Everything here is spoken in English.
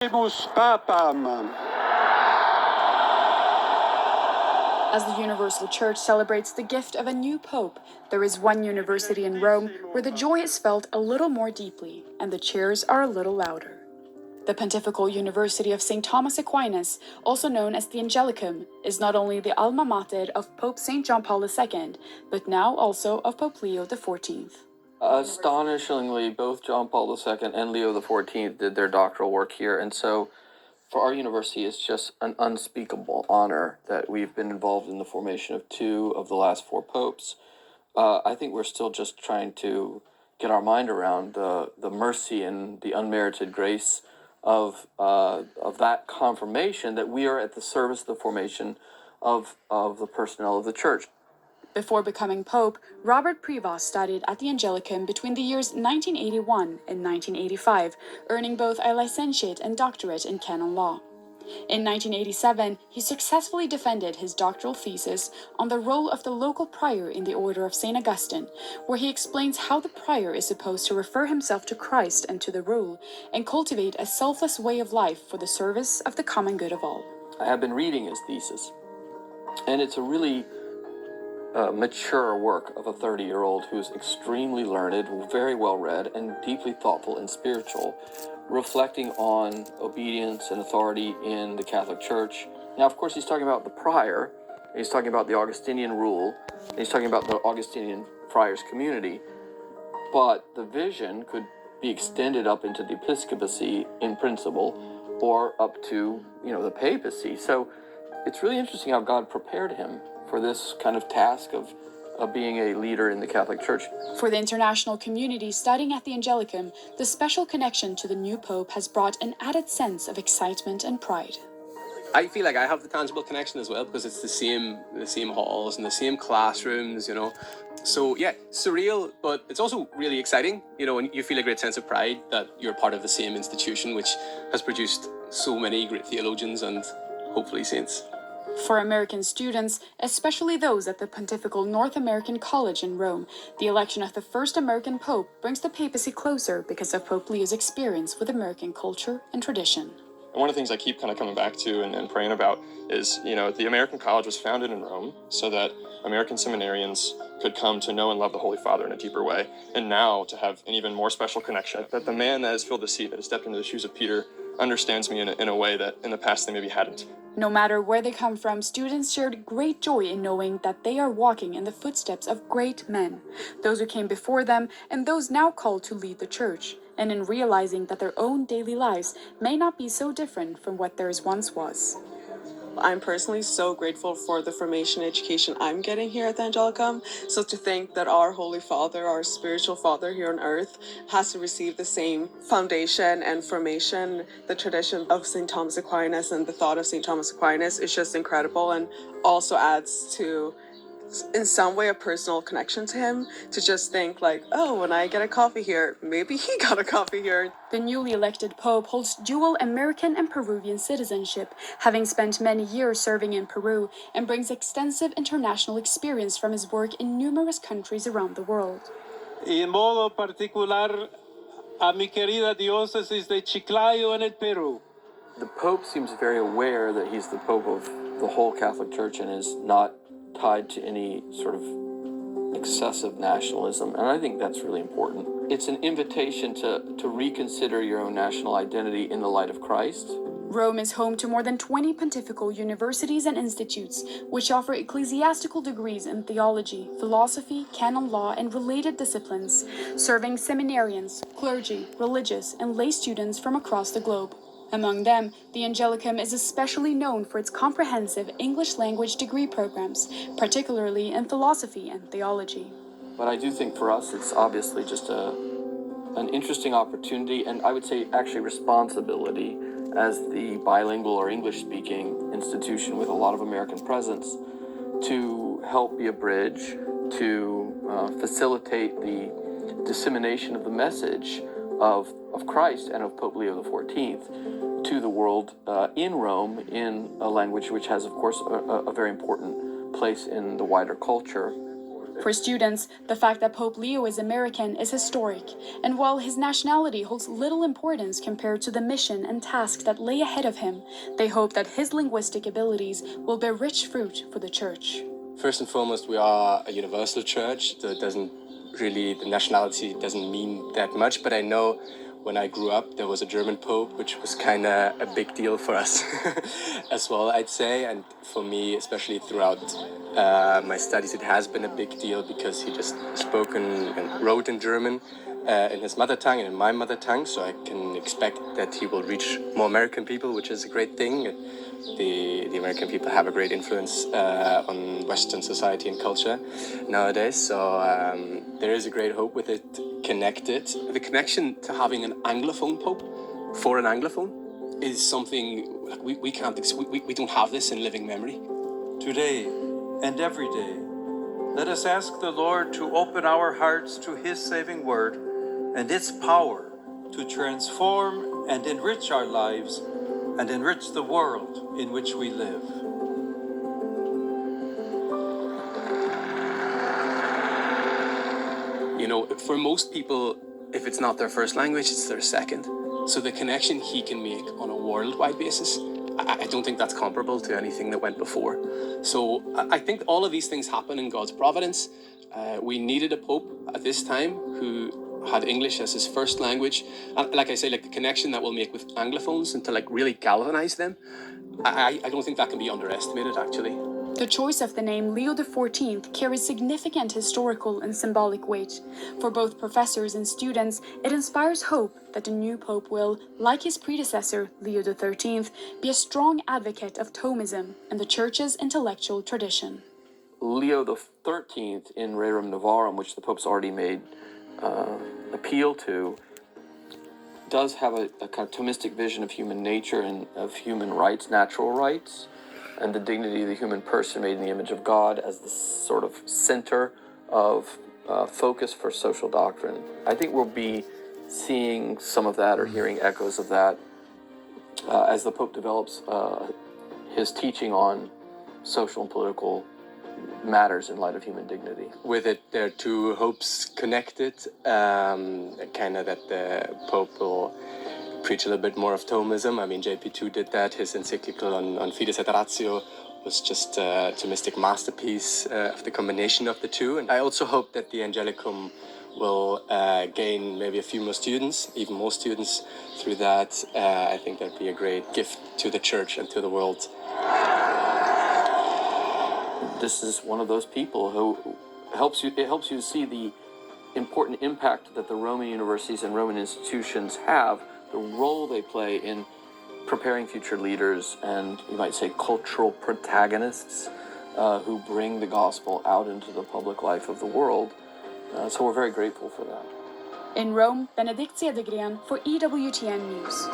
Papam. As the Universal Church celebrates the gift of a new pope, there is one university in Rome where the joy is felt a little more deeply and the cheers are a little louder. The Pontifical University of St. Thomas Aquinas, also known as the Angelicum, is not only the alma mater of Pope St. John Paul II, but now also of Pope Leo XIV. Astonishingly, both John Paul II and Leo XIV did their doctoral work here, and so for our university, it's just an unspeakable honor that we've been involved in the formation of two of the last four popes. I think we're still just trying to get our mind around the mercy and the unmerited grace of that confirmation that we are at the service of the formation of the personnel of the church. Before becoming pope, Robert Prevost studied at the Angelicum between the years 1981 and 1985, earning both a licentiate and doctorate in canon law. In 1987, he successfully defended his doctoral thesis on the role of the local prior in the Order of St. Augustine, where he explains how the prior is supposed to refer himself to Christ and to the rule, and cultivate a selfless way of life for the service of the common good of all. I have been reading his thesis, and it's a really mature work of a 30-year-old who's extremely learned, very well read, and deeply thoughtful and spiritual, reflecting on obedience and authority in the Catholic Church. Now, of course, he's talking about the prior, he's talking about the Augustinian rule, and he's talking about the Augustinian friars community, but the vision could be extended up into the episcopacy in principle, or up to, the papacy. So it's really interesting how God prepared him for this kind of task of being a leader in the Catholic Church. For the international community studying at the Angelicum, the special connection to the new pope has brought an added sense of excitement and pride. I feel like I have the tangible connection as well because it's the same halls and the same classrooms, So yeah, surreal, but it's also really exciting, and you feel a great sense of pride that you're part of the same institution which has produced so many great theologians and hopefully saints. For American students, especially those at the Pontifical North American College in Rome, the election of the first American pope brings the papacy closer because of Pope Leo's experience with American culture and tradition. And one of the things I keep kind of coming back to and praying about is, the American College was founded in Rome so that American seminarians could come to know and love the Holy Father in a deeper way, and now to have an even more special connection, that the man that has filled the seat, that has stepped into the shoes of Peter, understands me in a way that in the past they maybe hadn't. No matter where they come from, students shared great joy in knowing that they are walking in the footsteps of great men, those who came before them and those now called to lead the church, and in realizing that their own daily lives may not be so different from what theirs once was. I'm personally so grateful for the formation education I'm getting here at the Angelicum. So to think that our Holy Father, our spiritual father here on earth, has to receive the same foundation and formation, the tradition of St. Thomas Aquinas and the thought of St. Thomas Aquinas is just incredible, and also adds to, in some way, a personal connection to him, to just think like, oh, when I get a coffee here, maybe he got a coffee here. The newly elected pope holds dual American and Peruvian citizenship, having spent many years serving in Peru, and brings extensive international experience from his work in numerous countries around the world. Y en modo particular a mi querida diócesis de Chiclayo en el Perú. The Pope seems very aware that he's the Pope of the whole Catholic Church and is not tied to any sort of excessive nationalism, and I think that's really important. It's an invitation to reconsider your own national identity in the light of Christ. Rome is home to more than 20 pontifical universities and institutes, which offer ecclesiastical degrees in theology, philosophy, canon law, and related disciplines, serving seminarians, clergy, religious, and lay students from across the globe. Among them, the Angelicum is especially known for its comprehensive English language degree programs, particularly in philosophy and theology. But I do think for us it's obviously just an interesting opportunity, and I would say actually responsibility as the bilingual or English-speaking institution with a lot of American presence to help be a bridge, to facilitate the dissemination of the message of Christ and of Pope Leo XIV to the world in Rome in a language which has, of course, a very important place in the wider culture. For students, the fact that Pope Leo is American is historic, and while his nationality holds little importance compared to the mission and task that lay ahead of him, they hope that his linguistic abilities will bear rich fruit for the Church. First and foremost, we are a universal church, so the nationality doesn't mean that much, but I know when I grew up, there was a German Pope, which was kind of a big deal for us as well, I'd say. And for me, especially throughout my studies, it has been a big deal because he just spoke and wrote in German in his mother tongue and in my mother tongue. So I can expect that he will reach more American people, which is a great thing. The American people have a great influence on Western society and culture nowadays. So there is a great hope with it connected. The connection to having an Anglophone Pope for an Anglophone is something like we don't have this in living memory. Today and every day, let us ask the Lord to open our hearts to His saving word and its power to transform and enrich our lives and enrich the world in which we live. You know, for most people, if it's not their first language, it's their second. So the connection he can make on a worldwide basis, I don't think that's comparable to anything that went before. So I think all of these things happen in God's providence. We needed a pope at this time who had English as his first language. And like I say, like the connection that we'll make with Anglophones and to like really galvanize them, I don't think that can be underestimated, actually. The choice of the name Leo XIV carries significant historical and symbolic weight. For both professors and students, it inspires hope that the new pope will, like his predecessor, Leo XIII, be a strong advocate of Thomism and the Church's intellectual tradition. Leo XIII in Rerum Novarum, which the Pope's already made appeal to, does have a kind of Thomistic vision of human nature and of human rights, natural rights, and the dignity of the human person made in the image of God as the sort of center of focus for social doctrine. I think we'll be seeing some of that or hearing echoes of that as the Pope develops his teaching on social and political matters in light of human dignity. With it, there are two hopes connected, kind of that the Pope will preach a little bit more of Thomism. I mean, JP2 did that. His encyclical on Fides et Ratio was just a Thomistic masterpiece of the combination of the two. And I also hope that the Angelicum will gain maybe a few more students, even more students through that. I think that'd be a great gift to the Church and to the world. This is one of those people who helps you to see the important impact that the Roman universities and Roman institutions have, the role they play in preparing future leaders and, you might say, cultural protagonists who bring the gospel out into the public life of the world. So we're very grateful for that. In Rome, Benedikt Cedergren for EWTN News.